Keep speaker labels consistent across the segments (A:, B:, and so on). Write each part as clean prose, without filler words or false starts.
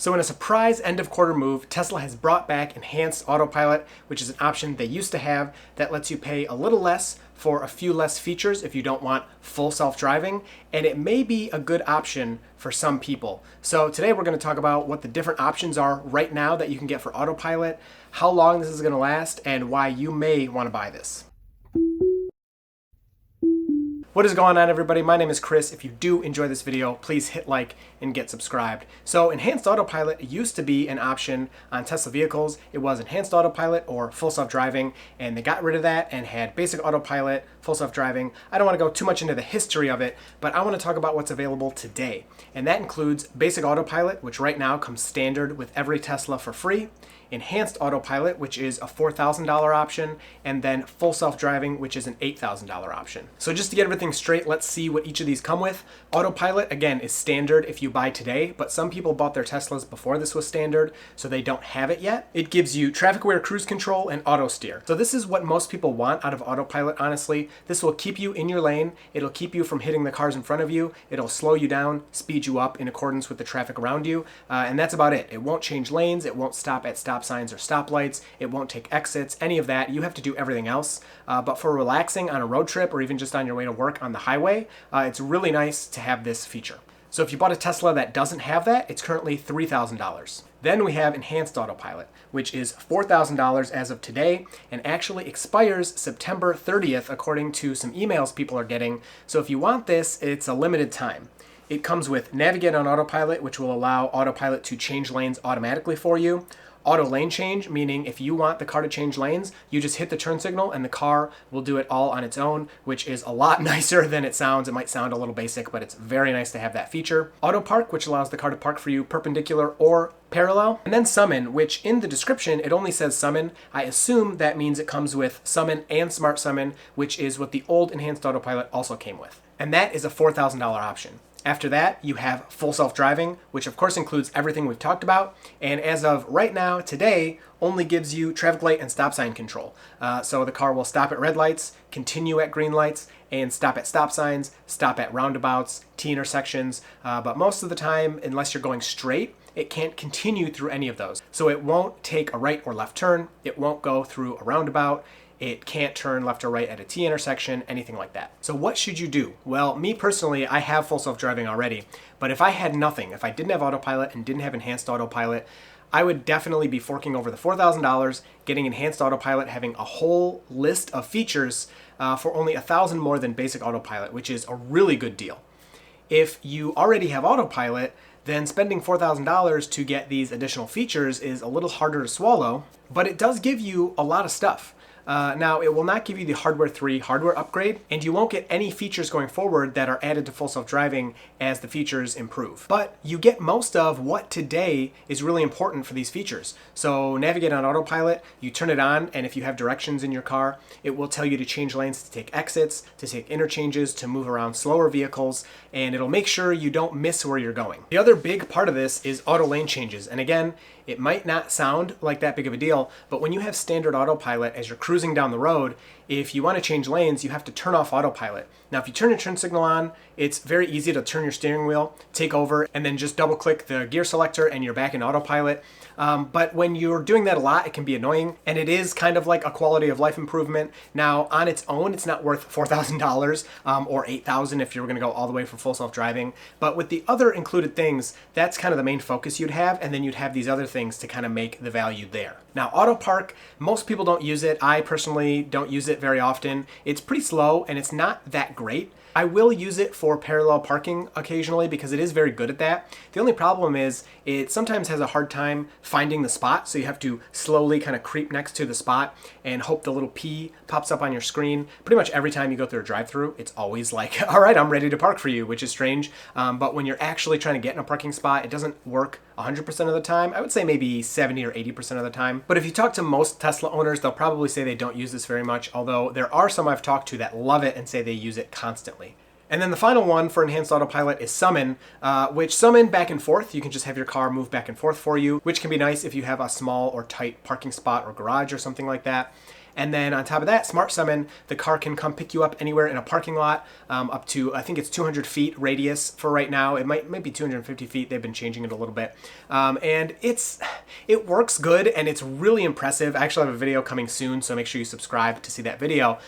A: So in a surprise end of quarter move, Tesla has brought back enhanced autopilot, which is an option they used to have that lets you pay a little less for a few less features if you don't want full self-driving, and it may be a good option for some people. So today we're going to talk about what the different options are right now that you can get for autopilot, how long this is going to last, and why you may want to buy this. What is going on, everybody? My name is Chris. If you do enjoy this video, please hit like and get subscribed. So enhanced autopilot used to be an option on Tesla vehicles. It was enhanced autopilot or full self-driving, and they got rid of that and had basic autopilot, full self-driving. I don't want to go too much into the history of it, but I want to talk about what's available today. And that includes basic autopilot, which right now comes standard with every Tesla for free, enhanced autopilot, which is a $4,000 option, and then full self-driving, which is an $8,000 option. So just to get everything straight, let's see what each of these come with. Autopilot, again, is standard if you buy today, but some people bought their Teslas before this was standard, so they don't have it yet. It gives you traffic-aware cruise control and auto steer. So this is what most people want out of autopilot, honestly. This will keep you in your lane. It'll keep you from hitting the cars in front of you. It'll slow you down, speed you up in accordance with the traffic around you, and that's about it. It won't change lanes. It won't stop at stop signs or stoplights. It won't take exits, any of that. You have to do everything else. But for relaxing on a road trip or even just on your way to work on the highway, it's really nice to have this feature. So if you bought a Tesla that doesn't have that, it's currently $3,000. Then we have enhanced autopilot, which is $4,000 as of today and actually expires September 30th, according to some emails people are getting. So if you want this, it's a limited time. It comes with Navigate on Autopilot, which will allow Autopilot to change lanes automatically for you. Auto lane change, meaning if you want the car to change lanes, you just hit the turn signal and the car will do it all on its own, which is a lot nicer than it sounds. It might sound a little basic, but it's very nice to have that feature. Auto park, which allows the car to park for you perpendicular or parallel. And then summon, which in the description, it only says summon. I assume that means it comes with summon and smart summon, which is what the old enhanced autopilot also came with. And that is a $4,000 option. After that, you have full self-driving, which of course includes everything we've talked about, and as of right now, today, only gives you traffic light and stop sign control. So the car will stop at red lights, continue at green lights, and stop at stop signs, stop at roundabouts, T-intersections, but most of the time, unless you're going straight, it can't continue through any of those. So it won't take a right or left turn, it won't go through a roundabout, it can't turn left or right at a T intersection, anything like that. So what should you do? Well, me personally, I have full self-driving already, but if I had nothing, if I didn't have autopilot and didn't have enhanced autopilot, I would definitely be forking over the $4,000, getting enhanced autopilot, having a whole list of features for only $1,000 more than basic autopilot, which is a really good deal. If you already have autopilot, then spending $4,000 to get these additional features is a little harder to swallow, but it does give you a lot of stuff. Now, it will not give you the Hardware 3 hardware upgrade, and you won't get any features going forward that are added to full self-driving as the features improve. But you get most of what today is really important for these features. So Navigate on Autopilot, you turn it on, and if you have directions in your car, it will tell you to change lanes, to take exits, to take interchanges, to move around slower vehicles, and it'll make sure you don't miss where you're going. The other big part of this is auto lane changes, and again, it might not sound like that big of a deal, but when you have standard autopilot as you're cruising down the road, if you want to change lanes, you have to turn off autopilot. Now, if you turn your turn signal on, it's very easy to turn your steering wheel, take over, and then just double click the gear selector and you're back in autopilot. But when you're doing that a lot, it can be annoying, and it is kind of like a quality of life improvement. Now, on its own, it's not worth $4,000 or $8,000 if you were going to go all the way for full self-driving. But with the other included things, that's kind of the main focus you'd have, and then you'd have these other things to kind of make the value there. Now, auto park, most people don't use it. I personally don't use it very often. It's pretty slow, and it's not that great. I will use it for parallel parking occasionally because it is very good at that. The only problem is it sometimes has a hard time finding the spot, so you have to slowly kind of creep next to the spot and hope the little P pops up on your screen. Pretty much every time you go through a drive-through, it's always like, all right, I'm ready to park for you, which is strange. But when you're actually trying to get in a parking spot, it doesn't work 100% of the time. I would say maybe 70 or 80% of the time. But if you talk to most Tesla owners, they'll probably say they don't use this very much, although there are some I've talked to that love it and say they use it constantly. And then the final one for enhanced autopilot is summon, which summon back and forth. You can just have your car move back and forth for you, which can be nice if you have a small or tight parking spot or garage or something like that. And then on top of that, Smart Summon, the car can come pick you up anywhere in a parking lot, up to, I think it's 200 feet radius for right now. It might be 250 feet. They've been changing it a little bit. And it works good, and it's really impressive. I actually have a video coming soon, so make sure you subscribe to see that video.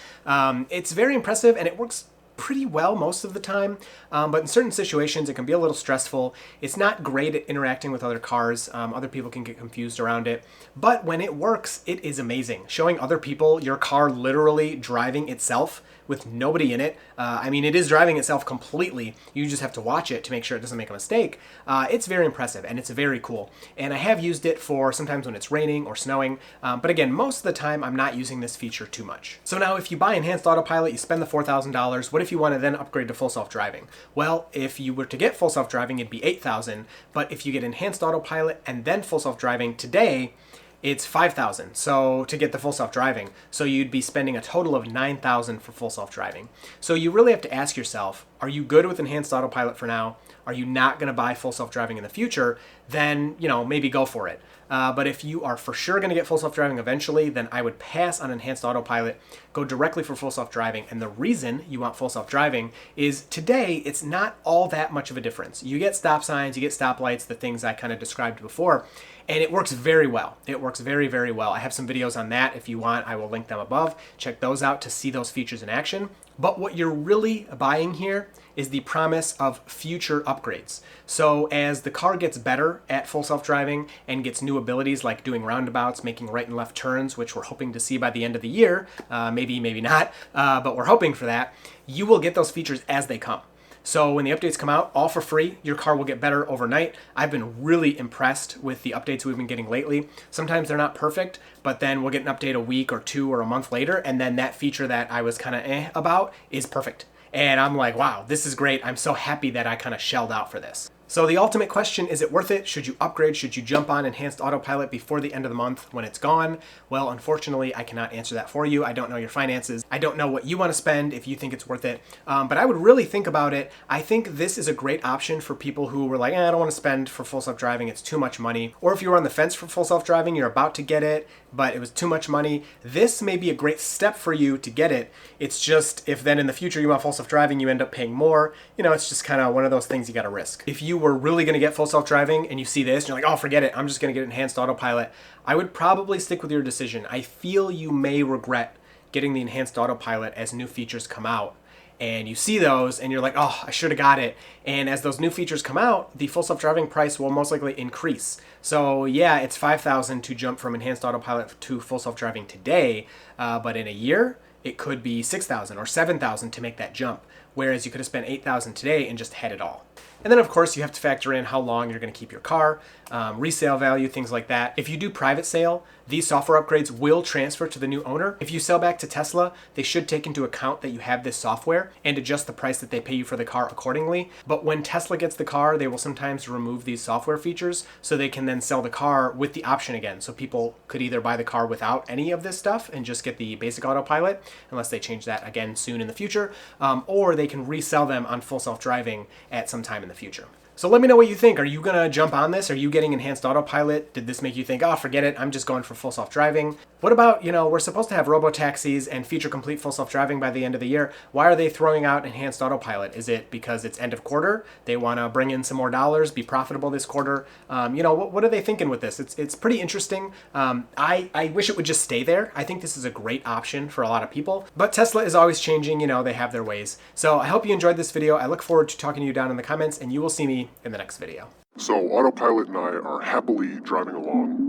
A: It's very impressive, and it works pretty well most of the time, but in certain situations it can be a little stressful. It's not great at interacting with other cars. Other people can get confused around it, but when it works, it is amazing. Showing other people your car literally driving itself with nobody in it. I mean, it is driving itself completely. You just have to watch it to make sure it doesn't make a mistake. It's very impressive, and it's very cool. And I have used it for sometimes when it's raining or snowing. But again, most of the time, I'm not using this feature too much. So now if you buy Enhanced Autopilot, you spend the $4,000. What if you want to then upgrade to Full Self-Driving? Well, if you were to get Full Self-Driving, it'd be $8,000. But if you get Enhanced Autopilot and then Full Self-Driving today, it's $5,000. So to get the Full Self-Driving, so you'd be spending a total of $9,000 for Full Self-Driving. So you really have to ask yourself, are you good with Enhanced Autopilot for now? Are you not going to buy Full Self-Driving in the future? Then, maybe go for it. But if you are for sure going to get Full Self-Driving eventually, then I would pass on Enhanced Autopilot, go directly for Full Self-Driving. And the reason you want Full Self-Driving is today it's not all that much of a difference. You get stop signs, you get stoplights, the things I kind of described before, and it works very well. It works very, very well. I have some videos on that. If you want, I will link them above. Check those out to see those features in action. But what you're really buying here is the promise of future upgrades. So as the car gets better at Full Self-Driving and gets new abilities like doing roundabouts, making right and left turns, which we're hoping to see by the end of the year, maybe not, but we're hoping for that, you will get those features as they come. So when the updates come out, all for free, your car will get better overnight. I've been really impressed with the updates we've been getting lately. Sometimes they're not perfect, but then we'll get an update a week or two or a month later, and then that feature that I was kind of about is perfect. And I'm like, wow, this is great. I'm so happy that I kind of shelled out for this. So the ultimate question, is it worth it? Should you upgrade? Should you jump on Enhanced Autopilot before the end of the month when it's gone? Well, unfortunately, I cannot answer that for you. I don't know your finances. I don't know what you want to spend if you think it's worth it. But I would really think about it. I think this is a great option for people who were like, I don't want to spend for Full Self-Driving. It's too much money. Or if you were on the fence for Full Self-Driving, you're about to get it, but it was too much money. This may be a great step for you to get it. It's just if then in the future you want Full Self-Driving, you end up paying more. It's just kind of one of those things you got to risk. If you were really going to get Full Self-Driving and you see this and you're like, oh, forget it, I'm just going to get Enhanced Autopilot, I would probably stick with your decision. I feel you may regret getting the Enhanced Autopilot as new features come out. And you see those and you're like, oh, I should have got it. And as those new features come out, the Full Self-Driving price will most likely increase. So yeah, it's $5,000 to jump from Enhanced Autopilot to Full Self-Driving today, but in a year, it could be $6,000 or $7,000 to make that jump. Whereas you could have spent $8,000 today and just had it all. And then of course you have to factor in how long you're going to keep your car, resale value, things like that. If you do private sale, these software upgrades will transfer to the new owner. If you sell back to Tesla, they should take into account that you have this software and adjust the price that they pay you for the car accordingly. But when Tesla gets the car, they will sometimes remove these software features so they can then sell the car with the option again. So people could either buy the car without any of this stuff and just get the basic autopilot, unless they change that again soon in the future, or they can resell them on Full Self-Driving at some time in the future. So let me know what you think. Are you going to jump on this? Are you getting Enhanced Autopilot? Did this make you think, oh, forget it, I'm just going for Full Self-Driving? What about, we're supposed to have robo-taxis and feature complete Full Self-Driving by the end of the year. Why are they throwing out Enhanced Autopilot? Is it because it's end of quarter? They want to bring in some more dollars, be profitable this quarter? What are they thinking with this? It's pretty interesting. I wish it would just stay there. I think this is a great option for a lot of people. But Tesla is always changing. They have their ways. So I hope you enjoyed this video. I look forward to talking to you down in the comments, and you will see me in the next video.
B: So Autopilot and I are happily driving along